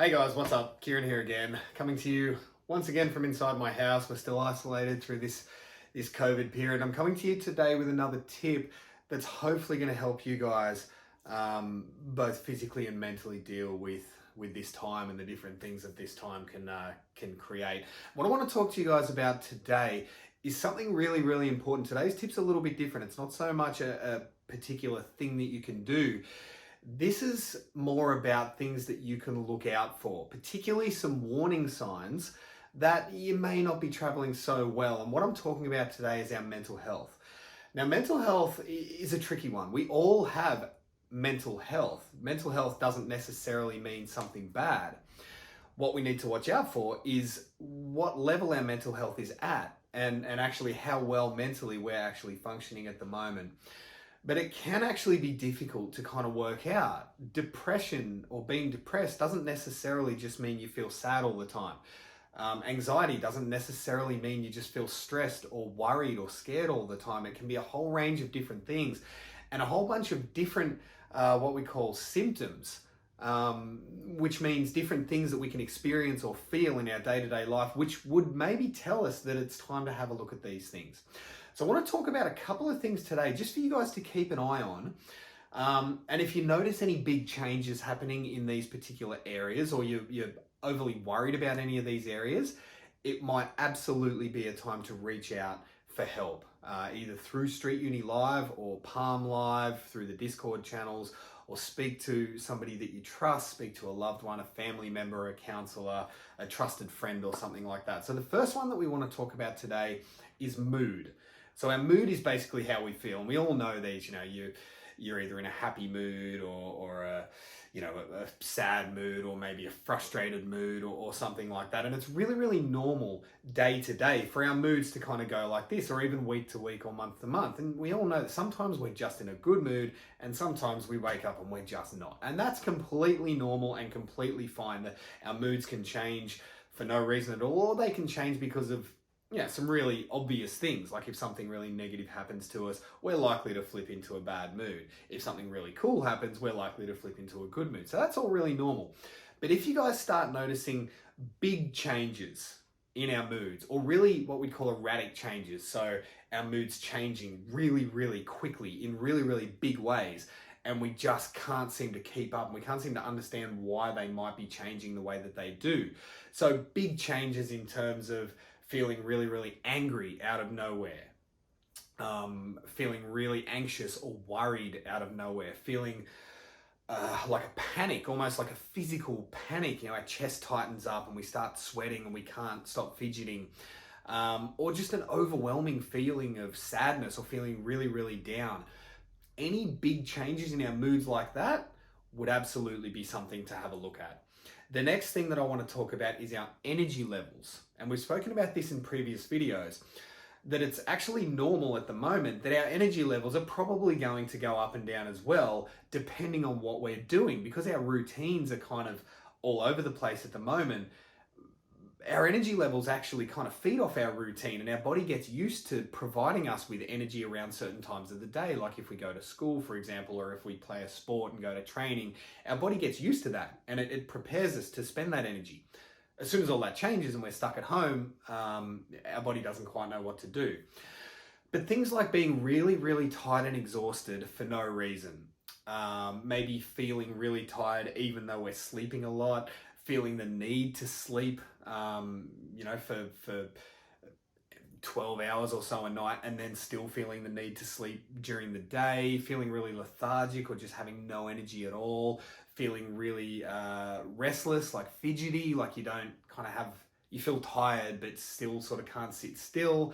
Hey guys, what's up? Kieran here again, coming to you once again from inside my house. We're still isolated through this COVID period. I'm coming to you today with another tip that's hopefully going to help you guys both physically and mentally deal with this time and the different things that this time can create. What I want to talk to you guys about today is something really important. Today's tip's a little bit different. It's not so much a particular thing that you can do. This is more about things that you can look out for, particularly some warning signs that you may not be traveling so well. And what I'm talking about today is our mental health. Now, mental health is a tricky one. We all have mental health. Mental health doesn't necessarily mean something bad. What we need to watch out for is what level our mental health is at and actually how well mentally we're actually functioning at the moment. But it can actually be difficult to kind of work out. Depression or being depressed doesn't necessarily just mean you feel sad all the time. Anxiety doesn't necessarily mean you just feel stressed or worried or scared all the time. It can be a whole range of different things and a whole bunch of different what we call symptoms, which means different things that we can experience or feel in our day-to-day life, which would maybe tell us that it's time to have a look at these things. So I want to talk about a couple of things today just for you guys to keep an eye on. And if you notice any big changes happening in these particular areas, or you're overly worried about any of these areas, it might absolutely be a time to reach out for help, either through Street Uni Live or Palm Live, through the Discord channels, or speak to somebody that you trust, speak to a loved one, a family member, a counselor, a trusted friend, or something like that. So the first one that we want to talk about today is mood. So our mood is basically how we feel. And we all know these, you're either in a happy mood or a sad mood, or maybe a frustrated mood or something like that. And it's really normal day to day for our moods to kind of go like this, or even week to week or month to month. And we all know that sometimes we're just in a good mood and sometimes we wake up and we're just not. And that's completely normal and completely fine. That our moods can change for no reason at all, or they can change because of some really obvious things. Like if something really negative happens to us, we're likely to flip into a bad mood. If something really cool happens, we're likely to flip into a good mood. So that's all really normal. But if you guys start noticing big changes in our moods, or really what we call erratic changes, so our moods changing really quickly in really big ways, and we just can't seem to keep up, and we can't seem to understand why they might be changing the way that they do. So big changes in terms of feeling really angry out of nowhere, feeling really anxious or worried out of nowhere, feeling like a panic, almost like a physical panic. Our chest tightens up and we start sweating and we can't stop fidgeting, or just an overwhelming feeling of sadness or feeling really down. Any big changes in our moods like that would absolutely be something to have a look at. The next thing that I want to talk about is our energy levels. And we've spoken about this in previous videos, that it's actually normal at the moment that our energy levels are probably going to go up and down as well, depending on what we're doing, because our routines are kind of all over the place at the moment. Our energy levels actually kind of feed off our routine, and our body gets used to providing us with energy around certain times of the day. Like if we go to school, for example, or if we play a sport and go to training, our body gets used to that, and it prepares us to spend that energy. As soon as all that changes and we're stuck at home, our body doesn't quite know what to do. But things like being really tired and exhausted for no reason, maybe feeling really tired even though we're sleeping a lot, feeling the need to sleep, for 12 hours or so a night, and then still feeling the need to sleep during the day, feeling really lethargic or just having no energy at all, feeling really restless, like fidgety, like you feel tired but still sort of can't sit still.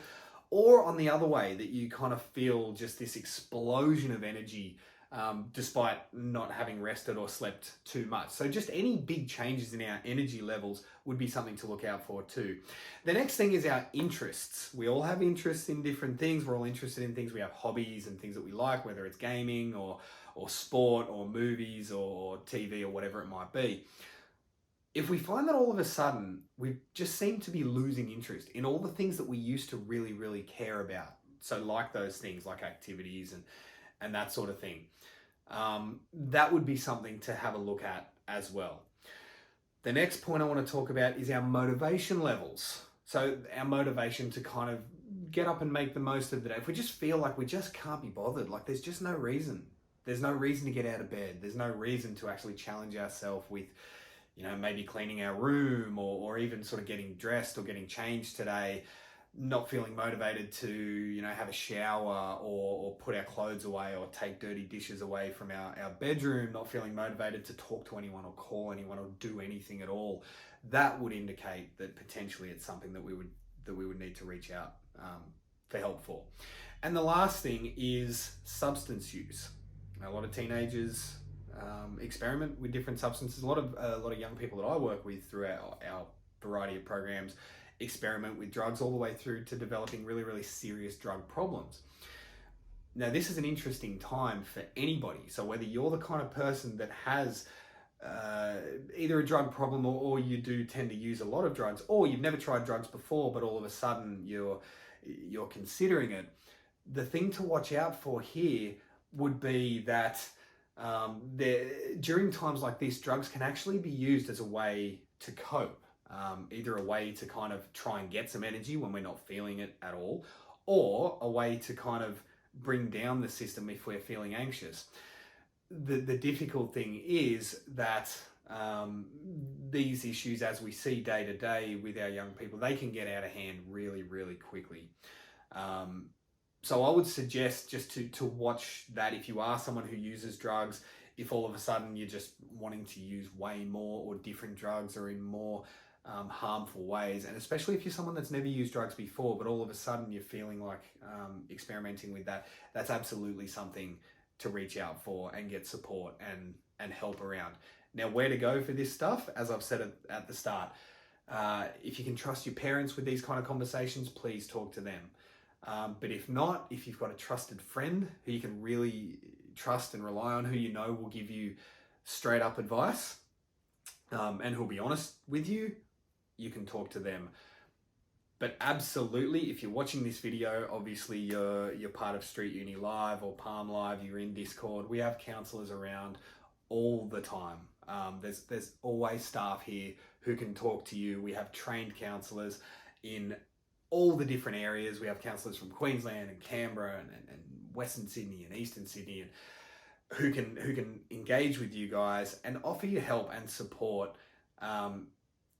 Or on the other way, that you kind of feel just this explosion of energy despite not having rested or slept too much. So just any big changes in our energy levels would be something to look out for too. The next thing is our interests. We all have interests in different things. We're all interested in things. We have hobbies and things that we like, whether it's gaming or sport or movies or TV or whatever it might be. If we find that all of a sudden we just seem to be losing interest in all the things that we used to really care about, so like those things like activities and that sort of thing, that would be something to have a look at as well. The next point I want to talk about is our motivation levels. So our motivation to kind of get up and make the most of the day. If we just feel like we just can't be bothered, like there's just no reason. There's no reason to get out of bed. There's no reason to actually challenge ourselves with, maybe cleaning our room or even sort of getting dressed or getting changed today, not feeling motivated to, have a shower or put our clothes away or take dirty dishes away from our bedroom, not feeling motivated to talk to anyone or call anyone or do anything at all. That would indicate that potentially it's something that we would need to reach out for help for. And the last thing is substance use. A lot of teenagers experiment with different substances. A lot of young people that I work with through our variety of programs experiment with drugs all the way through to developing really, really serious drug problems. Now, this is an interesting time for anybody. So whether you're the kind of person that has either a drug problem or you do tend to use a lot of drugs, or you've never tried drugs before, but all of a sudden you're considering it, the thing to watch out for here would be that during times like this, drugs can actually be used as a way to cope. Either a way to kind of try and get some energy when we're not feeling it at all, or a way to kind of bring down the system if we're feeling anxious. The difficult thing is that these issues, as we see day to day with our young people, they can get out of hand really, really quickly. So I would suggest just to watch that if you are someone who uses drugs. If all of a sudden you're just wanting to use way more or different drugs or in more harmful ways, and especially if you're someone that's never used drugs before, but all of a sudden you're feeling like experimenting with that, that's absolutely something to reach out for and get support and help around. Now, where to go for this stuff, as I've said at the start, if you can trust your parents with these kind of conversations, please talk to them. But if not, if you've got a trusted friend who you can really trust and rely on, who you know will give you straight up advice and who'll be honest with you, you can talk to them. But absolutely, if you're watching this video, obviously you're part of Street Uni Live or Palm Live, you're in Discord. We have counsellors around all the time. There's always staff here who can talk to you. We have trained counsellors in all the different areas. We have counsellors from Queensland and Canberra and Western Sydney and Eastern Sydney, and who can engage with you guys and offer you help and support,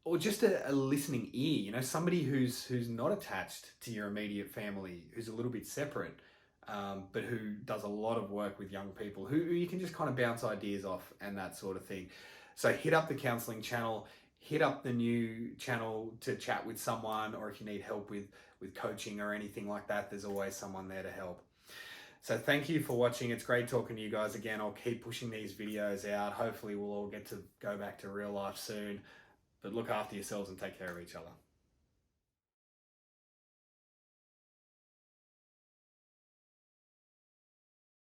or just a listening ear. Somebody who's not attached to your immediate family, who's a little bit separate, but who does a lot of work with young people, who you can just kind of bounce ideas off and that sort of thing. So hit up the counselling channel, hit up the new channel to chat with someone, or if you need help with coaching or anything like that, there's always someone there to help. So thank you for watching. It's great talking to you guys again. I'll keep pushing these videos out. Hopefully we'll all get to go back to real life soon. But look after yourselves and take care of each other.